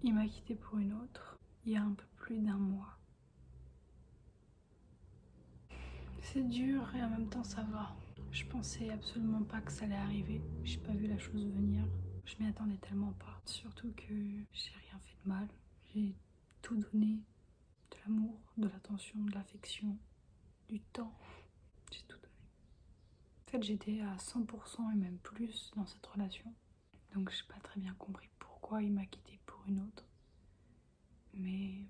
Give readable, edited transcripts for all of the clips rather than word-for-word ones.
Il m'a quitté pour une autre il y a un peu plus d'1 mois. C'est dur et en même temps ça va. Je pensais absolument pas que ça allait arriver. J'ai pas vu la chose venir. Je m'y attendais tellement pas. Surtout que j'ai rien fait de mal. J'ai tout donné. De l'amour, de l'attention, de l'affection, du temps. J'ai tout donné. En fait, j'étais à 100% et même plus dans cette relation. Donc j'ai pas très bien compris pourquoi il m'a quittée pour une autre. Mais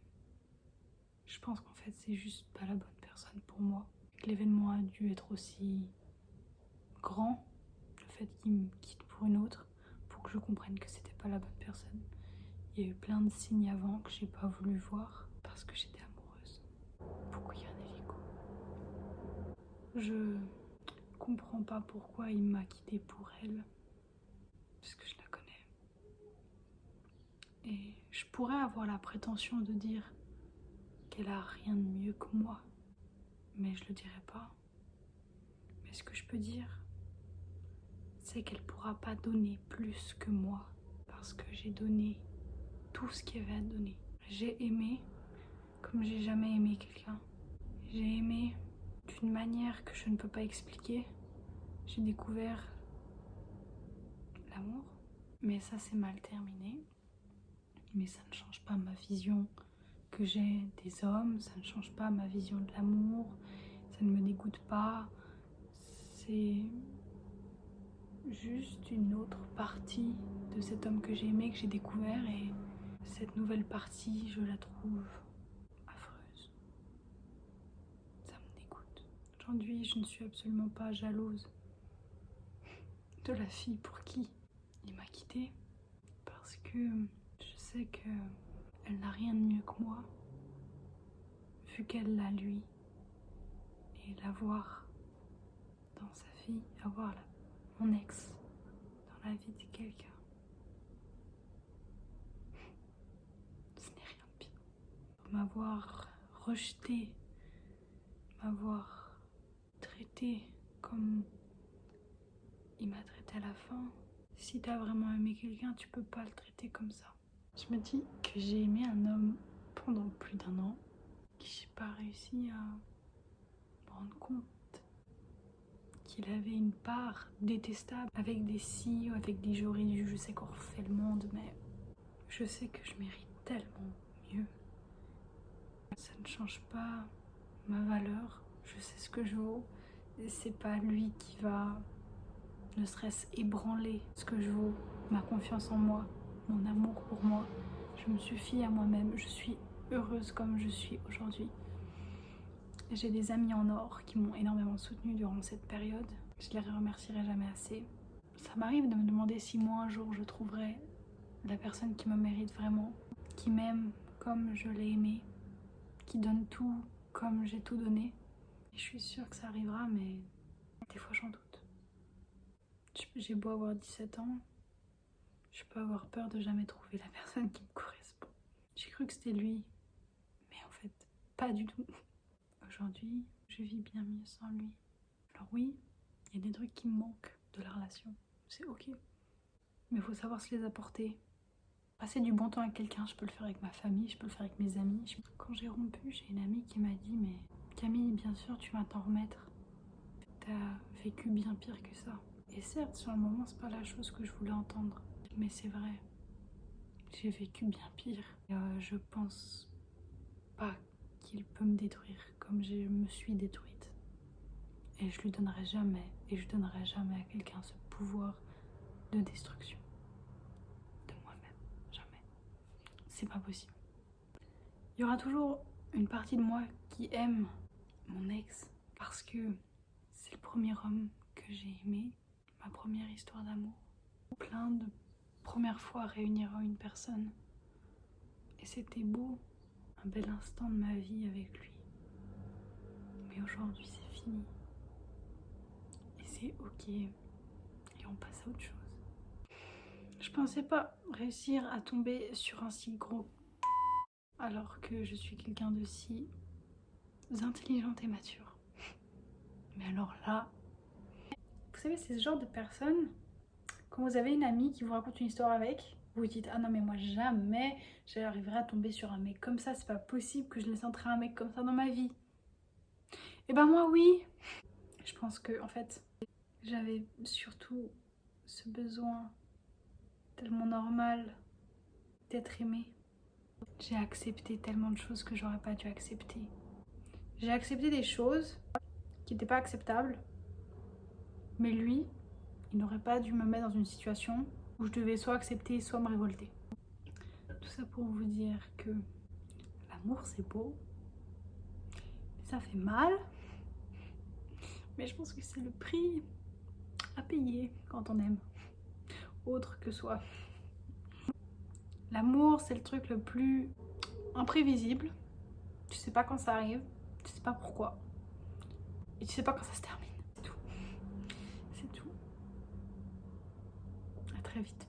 je pense qu'en fait c'est juste pas la bonne personne pour moi. L'événement a dû être aussi grand, le fait qu'il me quitte pour une autre, pour que je comprenne que c'était pas la bonne personne. Il y a eu plein de signes avant que j'ai pas voulu voir parce que j'étais amoureuse. Pourquoi il y a un hélico? Je comprends pas pourquoi il m'a quittée pour elle, parce que je la connais. Et je pourrais avoir la prétention de dire qu'elle a rien de mieux que moi, mais je le dirai pas. Mais ce que je peux dire, c'est qu'elle pourra pas donner plus que moi, parce que j'ai donné tout ce qu'il y avait à donner. J'ai aimé comme j'ai jamais aimé quelqu'un. J'ai aimé d'une manière que je ne peux pas expliquer. J'ai découvert l'amour, mais ça c'est mal terminé. Mais ça ne change pas ma vision que j'ai des hommes, ça ne change pas ma vision de l'amour, ça ne me dégoûte pas. C'est juste une autre partie de cet homme que j'ai aimé, que j'ai découvert, et cette nouvelle partie, je la trouve affreuse. Ça me dégoûte. Aujourd'hui, je ne suis absolument pas jalouse de la fille pour qui il m'a quittée, parce que je sais qu'elle n'a rien de mieux que moi, vu qu'elle l'a lui, et l'avoir dans sa vie, avoir mon ex dans la vie de quelqu'un, ce n'est rien de pire. M'avoir rejeté, m'avoir traité comme il m'a traité à la fin. Si t'as vraiment aimé quelqu'un, tu peux pas le traiter comme ça. Je me dis que j'ai aimé un homme pendant plus d'1 an, que j'ai pas réussi à me rendre compte qu'il avait une part détestable, avec des si ou avec des j'aurais dû. Je sais qu'on refait le monde, mais je sais que je mérite tellement mieux. Ça ne change pas ma valeur, je sais ce que je vaux, et c'est pas lui qui va ne serait-ce ébranler ce que je vaux, ma confiance en moi, mon amour pour moi. Je me suffis à moi-même, je suis heureuse comme je suis aujourd'hui. J'ai des amis en or qui m'ont énormément soutenue durant cette période. Je les remercierai jamais assez. Ça m'arrive de me demander si moi un jour je trouverai la personne qui me mérite vraiment, qui m'aime comme je l'ai aimé, qui donne tout comme j'ai tout donné. Et je suis sûre que ça arrivera, mais des fois j'en doute. J'ai beau avoir 17 ans, je peux avoir peur de jamais trouver la personne qui me correspond. J'ai cru que c'était lui, mais en fait, pas du tout. Aujourd'hui, je vis bien mieux sans lui. Alors oui, il y a des trucs qui me manquent de la relation, c'est ok. Mais il faut savoir se les apporter. Passer du bon temps avec quelqu'un, je peux le faire avec ma famille, je peux le faire avec mes amis. Quand j'ai rompu, j'ai une amie qui m'a dit « Mais Camille, bien sûr, tu vas t'en remettre. T'as vécu bien pire que ça. » Et certes, sur le moment, c'est pas la chose que je voulais entendre. Mais c'est vrai, j'ai vécu bien pire. Et je pense pas qu'il peut me détruire comme je me suis détruite. Et je lui donnerai jamais, et je donnerai jamais à quelqu'un ce pouvoir de destruction de moi-même. Jamais. C'est pas possible. Il y aura toujours une partie de moi qui aime mon ex parce que c'est le premier homme que j'ai aimé, ma première histoire d'amour. Plein de premières fois à réunir une personne. Et c'était beau, un bel instant de ma vie avec lui. Mais aujourd'hui c'est fini. Et c'est ok. Et on passe à autre chose. Je pensais pas réussir à tomber sur un si gros alors que je suis quelqu'un de si intelligente et mature. Mais alors là, vous savez, c'est ce genre de personne, quand vous avez une amie qui vous raconte une histoire avec, Vous dites ah non mais moi jamais j'arriverai à tomber sur un mec comme ça, c'est pas possible que je laisse entrer un mec comme ça dans ma vie. Et ben moi oui. Je pense que en fait j'avais surtout ce besoin tellement normal d'être aimée. J'ai accepté tellement de choses que j'aurais pas dû accepter. J'ai accepté des choses qui n'étaient pas acceptables, mais lui, il n'aurait pas dû me mettre dans une situation où je devais soit accepter, soit me révolter. Tout ça pour vous dire que l'amour c'est beau, mais ça fait mal. Mais je pense que c'est le prix à payer quand on aime autre que soi. L'amour c'est le truc le plus imprévisible. Tu sais pas quand ça arrive, tu sais pas pourquoi, et tu sais pas quand ça se termine. C'est tout. C'est tout. À très vite.